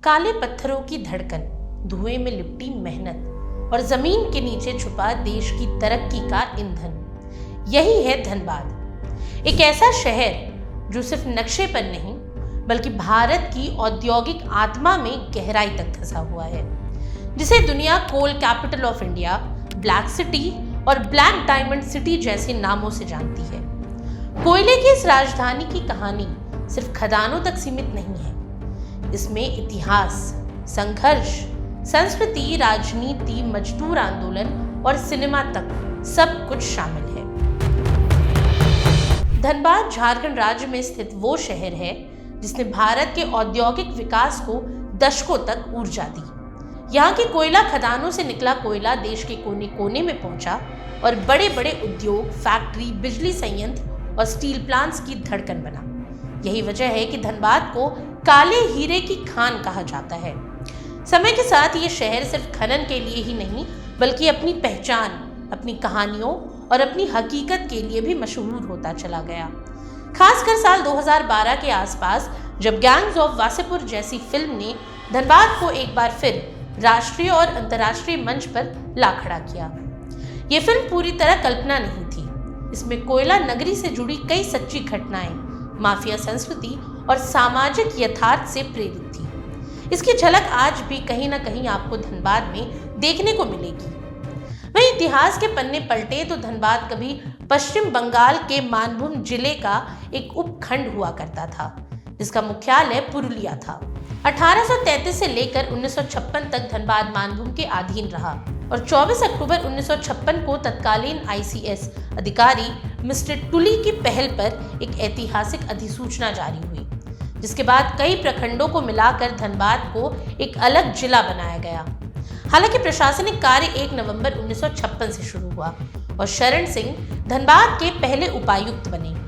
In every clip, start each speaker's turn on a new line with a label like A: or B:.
A: काले पत्थरों की धड़कन, धुएं में लिपटी मेहनत और जमीन के नीचे छुपा देश की तरक्की का ईंधन, यही है धनबाद। एक ऐसा शहर जो सिर्फ नक्शे पर नहीं बल्कि भारत की औद्योगिक आत्मा में गहराई तक धंसा हुआ है, जिसे दुनिया coal capital of India, black city और ब्लैक डायमंड सिटी जैसे नामों से जानती है। कोयले की इस राजधानी की कहानी सिर्फ खदानों तक सीमित नहीं है। इसमें इतिहास, संघर्ष, संस्कृति, राजनीति, मजदूर आंदोलन और सिनेमा तक सब कुछ शामिल है। धनबाद झारखंड राज्य में स्थित वो शहर है जिसने भारत के औद्योगिक विकास को दशकों तक ऊर्जा दी। यहाँ की कोयला खदानों से निकला कोयला देश के कोने कोने में पहुंचा और बड़े बड़े उद्योग, फैक्ट्री, बिजली संयंत्र और स्टील प्लांट्स की धड़कन बना। यही वजह है कि धनबाद को काले हीरे की खान कहा जाता है। समय के साथ ये शहर सिर्फ खनन के लिए ही नहीं बल्कि अपनी पहचान, अपनी कहानियों और अपनी हकीकत के लिए भी मशहूर होता चला गया। खासकर साल 2012 के आसपास, जब गैंग्स ऑफ वासेपुर जैसी फिल्म ने धनबाद को एक बार फिर राष्ट्रीय और अंतर्राष्ट्रीय मंच पर ला खड़ा किया। ये फिल्म पूरी तरह कल्पना नहीं थी। इसमें कोयला नगरी से जुड़ी कई सच्ची घटनाएं, माफिया संस्कृति और सामाजिक यथार्थ से प्रेरित थी। इसकी झलक आज भी कहीं ना कहीं आपको धनबाद में देखने को मिलेगी। वहीं इतिहास के पन्ने पलटे तो धनबाद कभी पश्चिम बंगाल के मानभूम जिले का एक उपखंड हुआ करता था, जिसका मुख्यालय पुरुलिया था। 1833 से लेकर 1956 तक धनबाद मानभूम के अधीन रहा और 24 अक्टूबर 1956 को तत्कालीन ICS अधिकारी मिस्टर टुली की पहल पर एक ऐतिहासिक अधिसूचना जारी हुई, जिसके बाद कई प्रखंडों को मिलाकर धनबाद को एक अलग जिला बनाया गया। हालांकि प्रशासनिक कार्य 1 नवंबर 1956 से शुरू हुआ और शरण सिंह धनबाद के पहले उपायुक्त बने।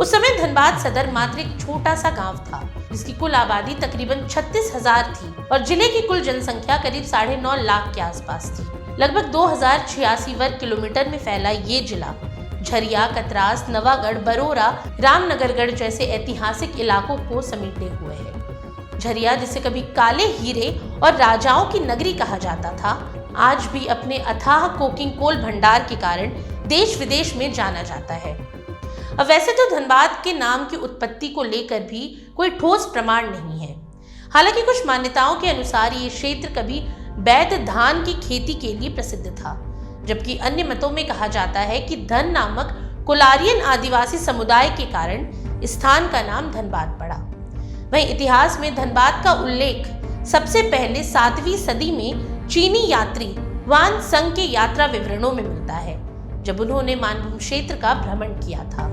A: उस समय धनबाद सदर मात्र एक छोटा सा गांव था, जिसकी कुल आबादी तकरीबन 36,000 थी और जिले की कुल जनसंख्या करीब 9.5 लाख के आसपास थी। लगभग 2086 वर्ग किलोमीटर में फैला ये जिला झरिया, कतरास, नवागढ़, बरोरा, रामनगरगढ़ जैसे ऐतिहासिक इलाकों को समेटे हुए है। झरिया, जिसे कभी काले हीरे और राजाओं की नगरी कहा जाता था, आज भी अपने अथाह कोकिंग कोल भंडार के कारण देश विदेश में जाना जाता है। अब वैसे तो धनबाद के नाम की उत्पत्ति को लेकर भी कोई ठोस प्रमाण नहीं है। हालांकि कुछ मान्यताओं के अनुसार ये क्षेत्र कभी वैध धान की खेती के लिए प्रसिद्ध था, जबकि अन्य मतों में कहा जाता है कि धन नामक कोलारियन आदिवासी समुदाय के कारण स्थान का नाम धनबाद पड़ा। वहीं इतिहास में धनबाद का उल्लेख सबसे पहले 7वीं सदी में चीनी यात्री वान संग के यात्रा विवरणों में मिलता है, जब उन्होंने मानभूम क्षेत्र का भ्रमण किया था।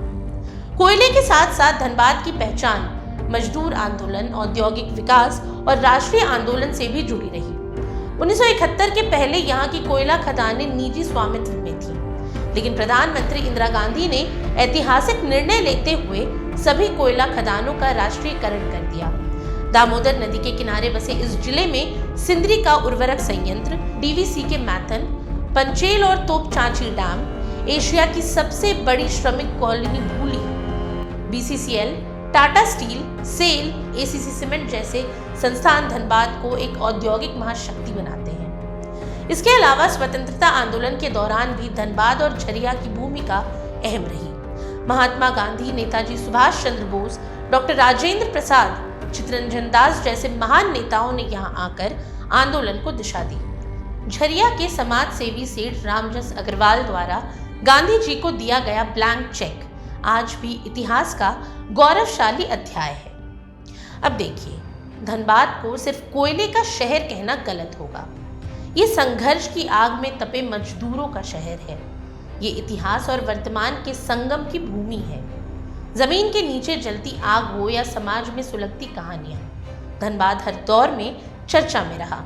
A: कोयले के साथ साथ धनबाद की पहचान मजदूर आंदोलन, औद्योगिक विकास और राष्ट्रीय आंदोलन से भी जुड़ी रही। 1971 के पहले यहाँ की कोयला खदानें निजी स्वामित्व में थी, लेकिन प्रधानमंत्री इंदिरा गांधी ने ऐतिहासिक निर्णय लेते हुए सभी कोयला खदानों का राष्ट्रीयकरण कर दिया। दामोदर नदी के किनारे बसे इस जिले में सिंदरी का उर्वरक संयंत्र, DVC के मैथन, पंचेल और तोपचांची डैम, एशिया की सबसे बड़ी श्रमिक colony Bhuli, BCCL, Tata steel, SAIL, ACC cement जैसे संस्थान धनबाद को एक औद्योगिक महाशक्ति बनाते हैं। इसके अलावा स्वतंत्रता आंदोलन के दौरान भी धनबाद और झरिया की भूमिका अहम रही। महात्मा गांधी, नेताजी सुभाष चंद्र बोस, डॉक्टर राजेंद्र प्रसाद, चित्तरंजन दास जैसे महान नेताओं ने यहाँ आकर आंदोलन को दिशा दी। झरिया के समाज सेवी सेठ रामजस अग्रवाल द्वारा गांधी जी को दिया गया ब्लैंक चेक आज भी इतिहास का गौरवशाली अध्याय है। अब देखिए, धनबाद को सिर्फ कोयले का शहर कहना गलत होगा। ये संघर्ष की आग में तपे मजदूरों का शहर है। ये इतिहास और वर्तमान के संगम की भूमि है। जमीन के नीचे जलती आग हो या समाज में सुलगती कहानियां, धनबाद हर दौर में चर्चा में रहा।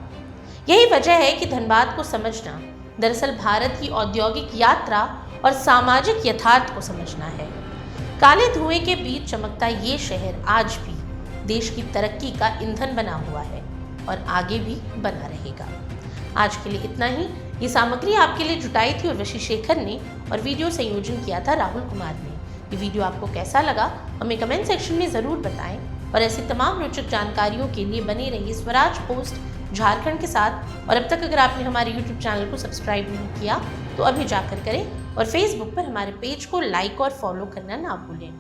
A: यही वजह है कि धनबाद को समझना दरअसल भारत की औद्योगिक यात्रा और सामाजिक यथार्थ को समझना है। काले धुएं के बीच चमकता ये शहर आज भी देश की तरक्की का ईंधन बना हुआ है और आगे भी बना रहेगा। आज के लिए इतना ही। ये सामग्री आपके लिए जुटाई थी उर्वशी शेखर ने और वीडियो संयोजन किया था राहुल कुमार ने। ये वीडियो आपको कैसा लगा हमें कमेंट सेक्शन में ज़रूर बताएं और ऐसी तमाम रोचक जानकारियों के लिए बने रहिए स्वराज पोस्ट झारखंड के साथ। और अब तक अगर आपने हमारे YouTube चैनल को सब्सक्राइब नहीं किया तो अभी जाकर करें और फेसबुक पर हमारे पेज को लाइक और फॉलो करना ना भूलें।